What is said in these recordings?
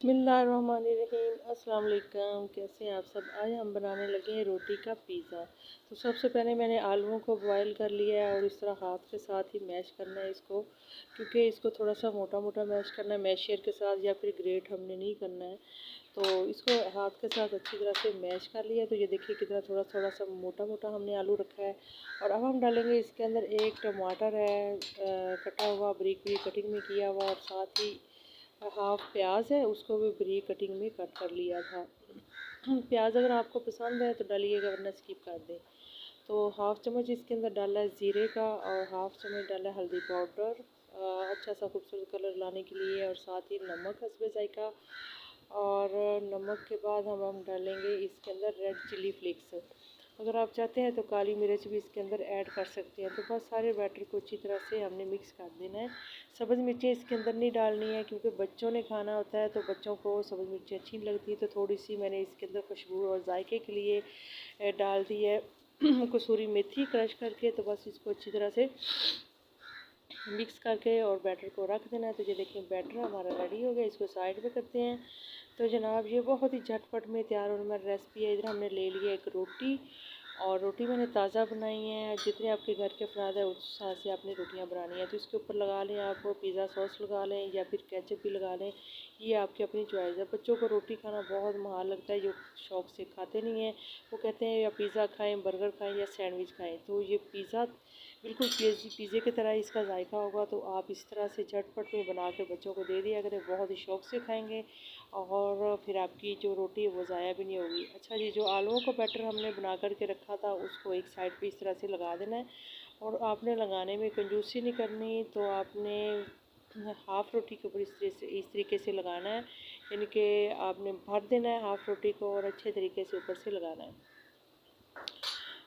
बिस्मिल्लाहिर्रहमानिर्रहीम। अस्सलाम वालेकुम। कैसे हैं आप सब। आज हम बनाने लगे हैं रोटी का पिज़्ज़ा। तो सबसे पहले मैंने आलूओं को बॉईल कर लिया है और इस तरह हाथ के साथ ही मैश करना है इसको, क्योंकि इसको थोड़ा सा मोटा मोटा मैश करना है, मैशर के साथ या फिर ग्रेट हमने नहीं करना है। तो इसको हाथ के साथ अच्छी तरह से मैश कर लिया। तो ये देखिए कितना थोड़ा थोड़ा सा मोटा मोटा हमने आलू रखा है। और अब हम डालेंगे इसके अंदर एक टमाटर है कटा हुआ, बारीक बारीक कटिंग में किया हुआ, और साथ ही हाफ प्याज है, उसको भी बारीक कटिंग में कट कर लिया था। प्याज अगर आपको पसंद है तो डालिएगा, वरना स्किप कर दें। तो हाफ चम्मच इसके अंदर डाला है ज़ीरे का, और हाफ चम्मच डाला है हल्दी पाउडर अच्छा सा खूबसूरत कलर लाने के लिए, और साथ ही नमक हस्बे जायका। और नमक के बाद हम डालेंगे इसके अंदर रेड चिली फ्लेक्स। अगर आप चाहते हैं तो काली मिर्च भी इसके अंदर ऐड कर सकते हैं। तो बस सारे बैटर को अच्छी तरह से हमने मिक्स कर देना है। सब्ज़ मिर्चें इसके अंदर नहीं डालनी है, क्योंकि बच्चों ने खाना होता है, तो बच्चों को सब्ज़ मिर्चें अच्छी नहीं लगती। तो थोड़ी सी मैंने इसके अंदर खुशबू और जायके के लिए डाल दी है कसूरी मेथी क्रश करके। तो बस इसको अच्छी तरह से मिक्स करके और बैटर को रख देना है। तो ये देखिए बैटर हमारा रेडी हो गया। इसको साइड पे करते हैं। तो जनाब ये बहुत ही झटपट में तैयार होने वाली रेसिपी है। इधर हमने ले लिया एक रोटी, और रोटी मैंने ताज़ा बनाई है। जितने आपके घर के अफराद है उस हिसाब से आपने रोटियां बनानी है। तो इसके ऊपर लगा लें, आप पिज़्ज़ा सॉस लगा लें या फिर केचप भी लगा लें, ये आपकी अपनी चॉइस है। बच्चों को रोटी खाना बहुत महाल लगता है, जो शौक़ से खाते नहीं हैं। वो कहते हैं या पिज़्ज़ा खाएँ, बर्गर खाएँ या सैंडविच खाएँ। तो ये पिज़्ज़ा बिल्कुल पिज़्ज़े की तरह इसका जायका होगा। तो आप इस तरह से झटपट में बना कर बच्चों को दे दिया करें, बहुत ही शौक़ से खाएंगे, और फिर आपकी जो रोटी है वो ज़ाया भी नहीं होगी। अच्छा जी, जो आलूओं का बैटर हमने बना कर के रखा था उसको एक साइड पे इस तरह से लगा देना है। और आपने लगाने में कंजूसी नहीं करनी, तो आपने हाफ़ रोटी के ऊपर इस तरीके से लगाना है, यानी कि आपने भर देना है हाफ़ रोटी को, और अच्छे तरीके से ऊपर से लगाना है।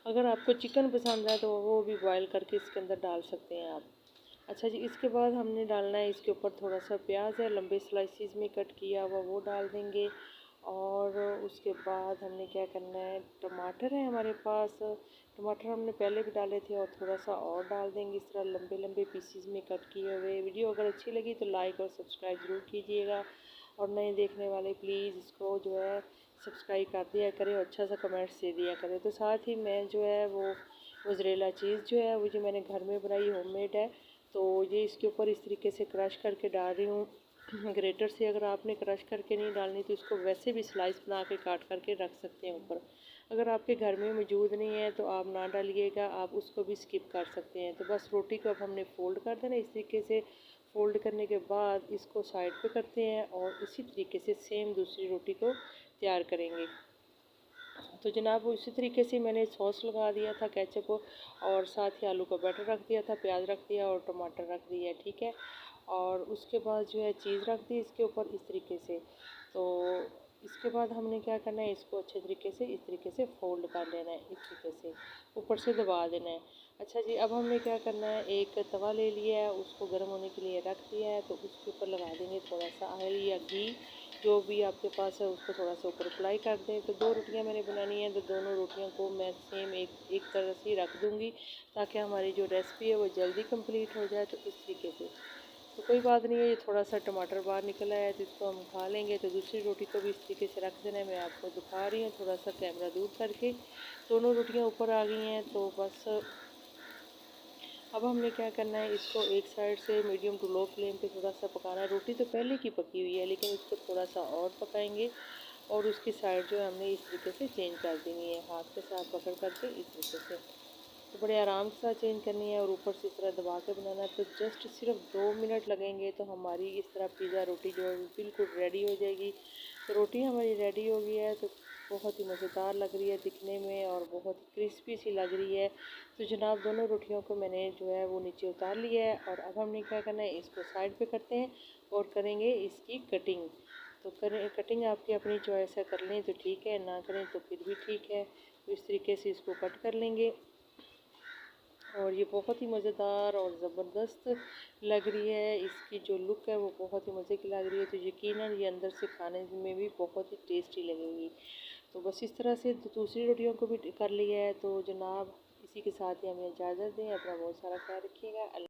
अगर आपको चिकन पसंद है तो वो भी बॉयल करके इसके अंदर डाल सकते हैं आप। अच्छा जी, इसके बाद हमने डालना है इसके ऊपर थोड़ा सा प्याज है लंबे स्लाइसिस में कट किया हुआ, वो डाल देंगे। और उसके बाद हमने क्या करना है, टमाटर है हमारे पास, टमाटर हमने पहले भी डाले थे, और थोड़ा सा और डाल देंगे इस तरह लंबे लंबे पीसीज में कट किए हुए। वीडियो अगर अच्छी लगी तो लाइक और सब्सक्राइब ज़रूर कीजिएगा, और नए देखने वाले प्लीज़ इसको जो है सब्सक्राइब कर दिया करें, और अच्छा सा कमेंट्स दे दिया करें। तो साथ ही मैं जो है वो मोज़रेला चीज़ जो है वो जो मैंने घर में बनाई होममेड है, तो ये इसके ऊपर इस तरीके से क्रश करके डाल रही हूँ ग्रेटर से। अगर आपने क्रश करके नहीं डालनी तो इसको वैसे भी स्लाइस बना के काट करके रख सकते हैं ऊपर। अगर आपके घर में मौजूद नहीं है तो आप ना डालिएगा, आप उसको भी स्किप कर सकते हैं। तो बस रोटी को अब हमने फ़ोल्ड कर देना इस तरीके से। फ़ोल्ड करने के बाद इसको साइड पे करते हैं, और इसी तरीके से सेम दूसरी रोटी को तैयार करेंगे। तो जनाब उसी तरीके से मैंने सॉस लगा दिया था केचप, और साथ ही आलू का बैटर रख दिया था, प्याज रख दिया और टमाटर रख दिया, ठीक है। और उसके बाद जो है चीज़ रख दी इसके ऊपर इस तरीके से। तो इसके बाद हमने क्या करना है, इसको अच्छे तरीके से इस तरीके से फ़ोल्ड कर लेना है, इस तरीके से ऊपर से दबा देना है। अच्छा जी, अब हमने क्या करना है, एक तवा ले लिया है, उसको गर्म होने के लिए रख दिया है। तो उसके ऊपर लगा देंगे थोड़ा सा ऑयल या घी, जो भी आपके पास है उसको थोड़ा सा ऊपर अप्लाई कर दें। तो 2 रोटियां मैंने बनानी है, तो दोनों रोटियों को मैं सेम एक तरह से ही रख दूँगी, ताकि हमारी जो रेसिपी है वो जल्दी कंप्लीट हो जाए। तो इस तरीके से तो कोई बात नहीं है, ये थोड़ा सा टमाटर बाहर निकल आया तो इसको हम खा लेंगे। तो दूसरी रोटी को भी इस तरीके से रख देना है। मैं आपको दिखा रही हूँ थोड़ा सा कैमरा दूर करके। दोनों रोटियाँ ऊपर आ गई हैं। तो बस अब हमने क्या करना है, इसको एक साइड से मीडियम टू लो फ्लेम पे थोड़ा सा पकाना है। रोटी तो पहले की पकी हुई है, लेकिन इसको थोड़ा सा और पकाएंगे, और उसकी साइड जो है हमने इस तरीके से चेंज कर देनी है, हाथ के साथ पकड़ करके इस तरीके से। तो बड़े आराम के साथ चेंज करनी है, और ऊपर से इस तरह दबा के बनाना है। तो जस्ट सिर्फ 2 मिनट लगेंगे, तो हमारी इस तरह पिज़्ज़ा रोटी जो है बिल्कुल रेडी हो जाएगी। तो रोटी हमारी रेडी हो गई है, तो बहुत ही मज़ेदार लग रही है दिखने में, और बहुत क्रिस्पी सी लग रही है। तो जनाब दोनों रोटियों को मैंने जो है वो नीचे उतार लिया है, और अब हमने क्या करना है, इसको साइड पे करते हैं और करेंगे इसकी कटिंग। तो कटिंग आपकी अपनी चॉइस है, कर लें तो ठीक है, ना करें तो फिर भी ठीक है। तो इस तरीके से इसको कट कर लेंगे, और ये बहुत ही मज़ेदार और ज़बरदस्त लग रही है। इसकी जो लुक है वो बहुत ही मज़े की लग रही है। तो यकीनन ये अंदर से खाने में भी बहुत ही टेस्टी लगेगी। तो बस इस तरह से दूसरी रोटियों को भी कर लिया है। तो जनाब इसी के साथ ही हमें इजाज़त दें। अपना बहुत सारा ख्याल रखिएगा।